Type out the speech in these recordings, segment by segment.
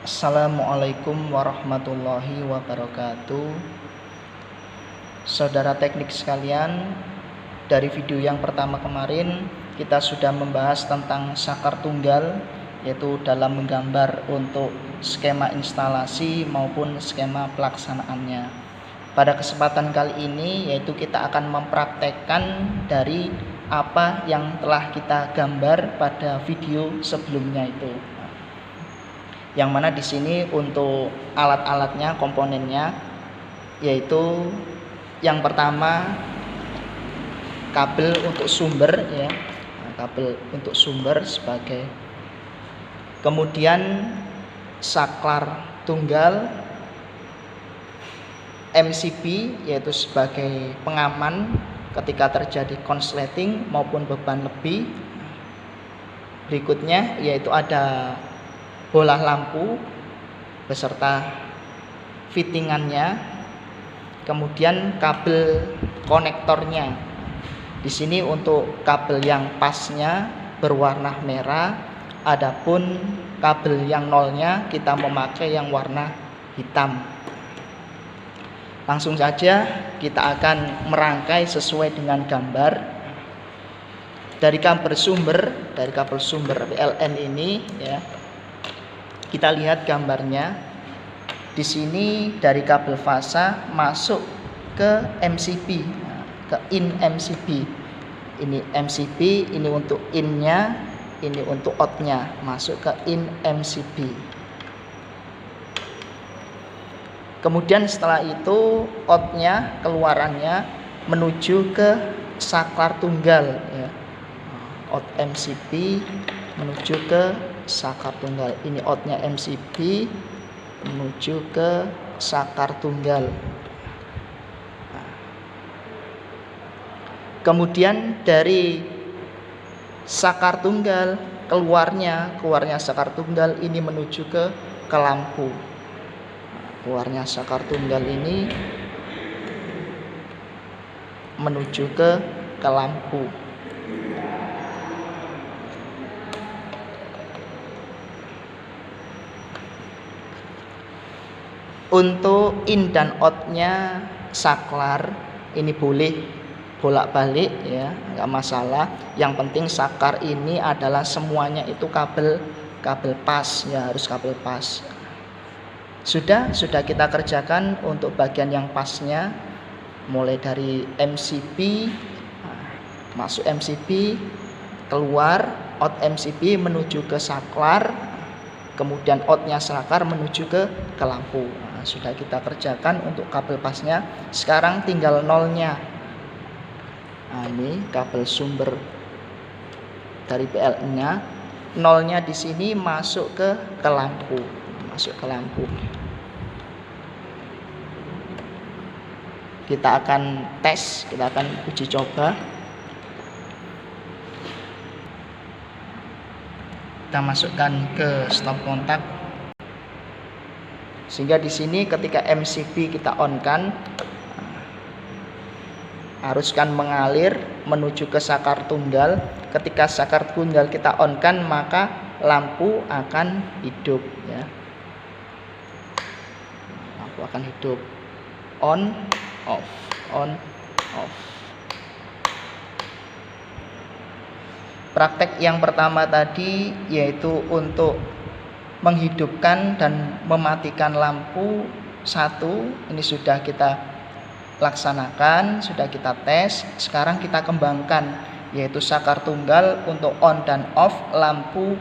Assalamualaikum warahmatullahi wabarakatuh. Saudara teknik sekalian, dari video yang pertama kemarin kita sudah membahas tentang sakar tunggal, yaitu dalam menggambar untuk skema instalasi maupun skema pelaksanaannya. Pada kesempatan kali ini yaitu kita akan mempraktekkan dari apa yang telah kita gambar pada video sebelumnya itu. Yang mana di sini untuk alat-alatnya, komponennya, yaitu yang pertama kabel untuk sumber ya, kabel untuk sumber sebagai, kemudian saklar tunggal, MCB yaitu sebagai pengaman ketika terjadi konsleting maupun beban lebih. Berikutnya yaitu ada bola lampu beserta fittingannya, kemudian kabel konektornya. Di sini untuk kabel yang pasnya berwarna merah, adapun kabel yang nolnya kita memakai yang warna hitam. Langsung saja kita akan merangkai sesuai dengan gambar. Dari kabel sumber PLN ini ya, kita lihat gambarnya. Di sini dari kabel fasa masuk ke MCB, ke in MCB. Ini MCB, ini untuk in-nya, ini untuk out-nya, masuk ke in MCB. Kemudian setelah itu out-nya, keluarannya menuju ke saklar tunggal ya. Out MCB menuju ke saklar tunggal. Ini outnya MCB menuju ke saklar tunggal. Kemudian dari saklar tunggal keluarnya saklar tunggal ini menuju ke lampu. Keluarnya saklar tunggal ini menuju ke lampu. Untuk in dan out-nya saklar ini boleh bolak-balik ya, nggak masalah. Yang penting saklar ini adalah semuanya itu kabel pas ya, harus kabel pas. Sudah kita kerjakan untuk bagian yang pasnya, mulai dari MCB, masuk MCB, keluar out MCB menuju ke saklar, kemudian outnya saklar menuju ke lampu. Sudah kita kerjakan untuk kabel pasnya. Sekarang tinggal nolnya. Ini kabel sumber dari PLN-nya. Nolnya di sini masuk ke lampu, Kita akan tes, kita akan uji coba. Kita masukkan ke stop kontak. Sehingga di sini ketika MCB kita on kan, haruskan mengalir menuju ke saklar tunggal. Ketika saklar tunggal kita on kan, maka lampu akan hidup ya. Lampu akan hidup. On off, on off. Praktek yang pertama tadi yaitu untuk menghidupkan dan mematikan lampu satu, ini sudah kita laksanakan, sudah kita tes. Sekarang kita kembangkan, yaitu saklar tunggal untuk on dan off lampu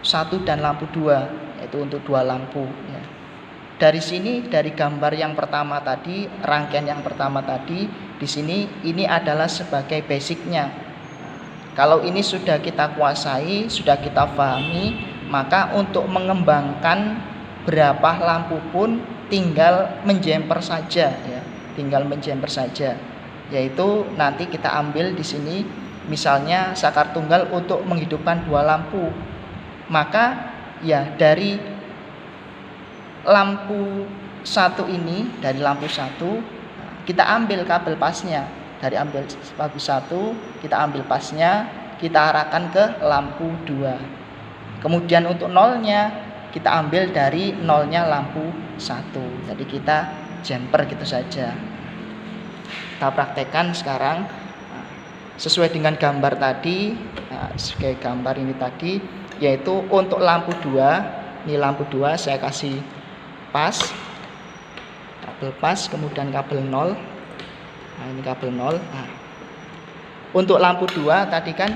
1 dan lampu 2, yaitu untuk 2 lampu ya. Dari sini, dari gambar yang pertama tadi, rangkaian yang pertama tadi, di sini ini adalah sebagai basicnya. Kalau ini sudah kita kuasai, sudah kita pahami, maka untuk mengembangkan berapa lampu pun tinggal menjemper saja ya, yaitu nanti kita ambil di sini misalnya saklar tunggal untuk menghidupkan 2 lampu, maka ya dari lampu 1 ini, dari lampu 1 kita ambil kabel pasnya, dari ambil lampu 1 kita ambil pasnya, kita arahkan ke lampu 2. Kemudian untuk nolnya kita ambil dari nolnya lampu 1. Jadi kita jumper gitu saja. Kita praktekkan sekarang sesuai dengan gambar tadi. Sebagai gambar ini tadi, yaitu untuk lampu 2, ini lampu 2 saya kasih pas, kabel pas, kemudian kabel 0. Ini kabel 0. Untuk lampu 2 tadi kan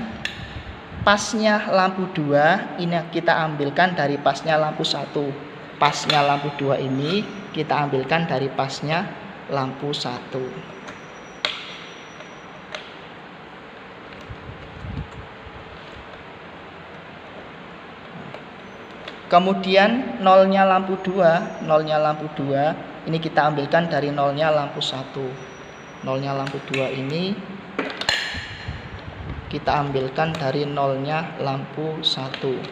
pasnya lampu 2 ini kita ambilkan dari pasnya lampu 1. Pasnya lampu 2 ini kita ambilkan dari pasnya lampu 1. Kemudian nolnya lampu 2 ini kita ambilkan dari nolnya lampu 1. Nolnya lampu 2 ini kita ambilkan dari nolnya lampu 1.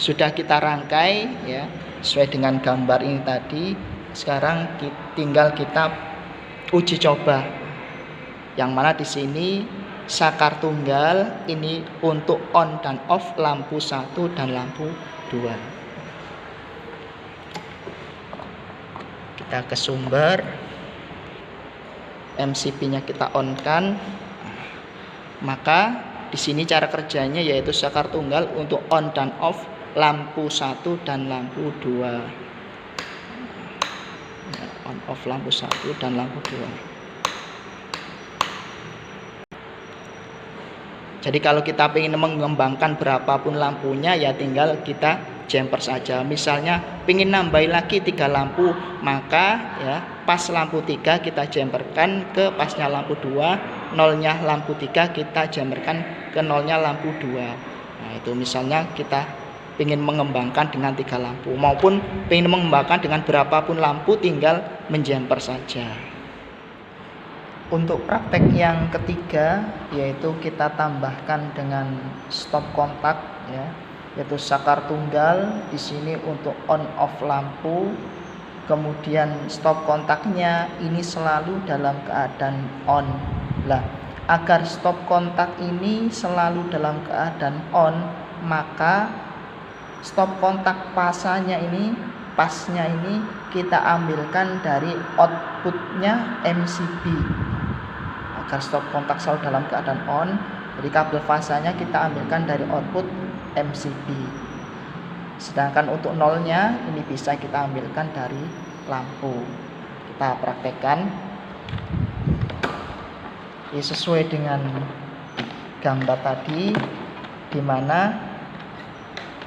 Sudah kita rangkai ya, sesuai dengan gambar ini tadi. Sekarang tinggal kita uji coba. Yang mana di sini sakar tunggal ini untuk on dan off lampu 1 dan lampu 2. Kita ke sumber, MCB-nya kita on-kan. Maka di sini cara kerjanya yaitu sakar tunggal untuk on dan off lampu 1 dan lampu 2. On off lampu 1 dan lampu 2. Jadi kalau kita ingin mengembangkan berapapun lampunya ya tinggal kita jumper saja. Misalnya ingin nambahin lagi 3 lampu, maka ya pas lampu 3 kita jumperkan ke pasnya lampu 2, nolnya lampu 3 kita jumperkan ke nolnya lampu 2. Nah, itu misalnya kita ingin mengembangkan dengan 3 lampu, maupun ingin mengembangkan dengan berapapun lampu tinggal menjumper saja. Untuk praktek yang ketiga yaitu kita tambahkan dengan stop kontak ya, yaitu sakar tunggal di sini untuk on off lampu, kemudian stop kontaknya ini selalu dalam keadaan on. Lah, agar stop kontak ini selalu dalam keadaan on, maka stop kontak pasnya ini kita ambilkan dari outputnya MCB. Agar stop kontak selalu dalam keadaan on, jadi kabel fasanya kita ambilkan dari output MCB. Sedangkan untuk nolnya ini bisa kita ambilkan dari lampu. Kita praktekkan. Ini sesuai dengan gambar tadi, di mana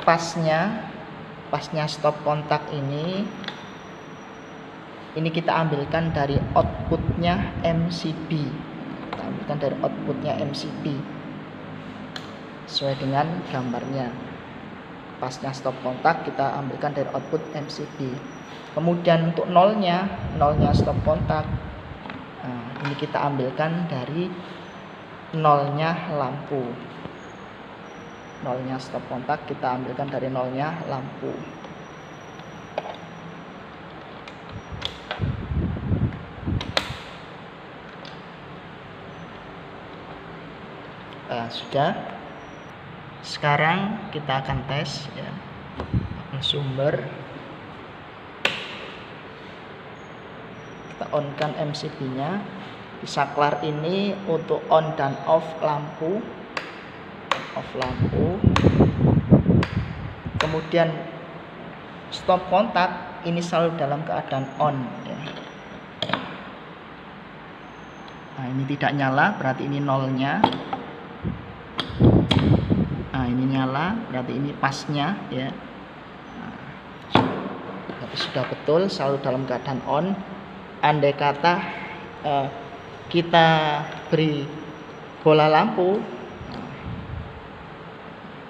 pasnya stop kontak ini kita ambilkan dari outputnya MCB. Kita ambilkan dari outputnya MCB sesuai dengan gambarnya. Pasnya stop kontak kita ambilkan dari output MCB. Kemudian untuk nolnya stop kontak, ini kita ambilkan dari nolnya lampu. Nolnya stop kontak kita ambilkan dari nolnya lampu. Sudah. Sekarang kita akan tes ya. Sumber. Kita on-kan MCB-nya. Di saklar ini untuk on dan off lampu. Off lampu. Kemudian stop kontak ini selalu dalam keadaan on ya. Nah, ini tidak nyala, berarti ini nolnya. Nah, ini nyala, berarti ini pasnya ya. Nah, berarti sudah betul selalu dalam keadaan on. Andai kata kita beri bola lampu,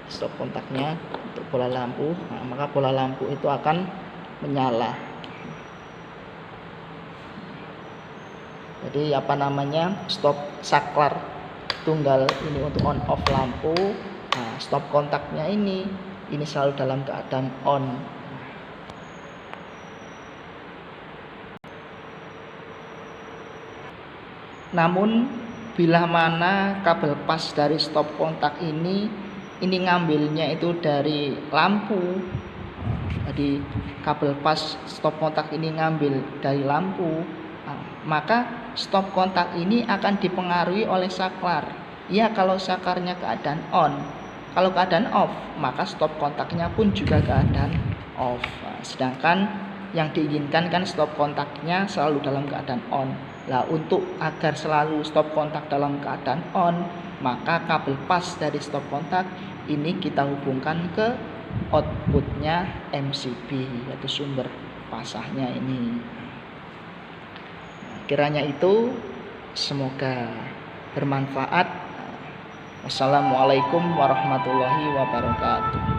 stop kontaknya untuk bola lampu, maka bola lampu itu akan menyala. Jadi stop saklar tunggal ini untuk on off lampu. Nah, stop kontaknya ini selalu dalam keadaan on. Namun bila mana kabel pas dari stop kontak ini ngambilnya itu dari lampu. Jadi kabel pas stop kontak ini ngambil dari lampu, maka stop kontak ini akan dipengaruhi oleh saklar. Ya, kalau saklarnya keadaan on. Kalau keadaan off, maka stop kontaknya pun juga keadaan off. Sedangkan yang diinginkan kan stop kontaknya selalu dalam keadaan on. Nah, untuk agar selalu stop kontak dalam keadaan on, maka kabel pas dari stop kontak ini kita hubungkan ke outputnya MCB, yaitu sumber pasahnya ini. Kiranya itu semoga bermanfaat. Wassalamualaikum warahmatullahi wabarakatuh.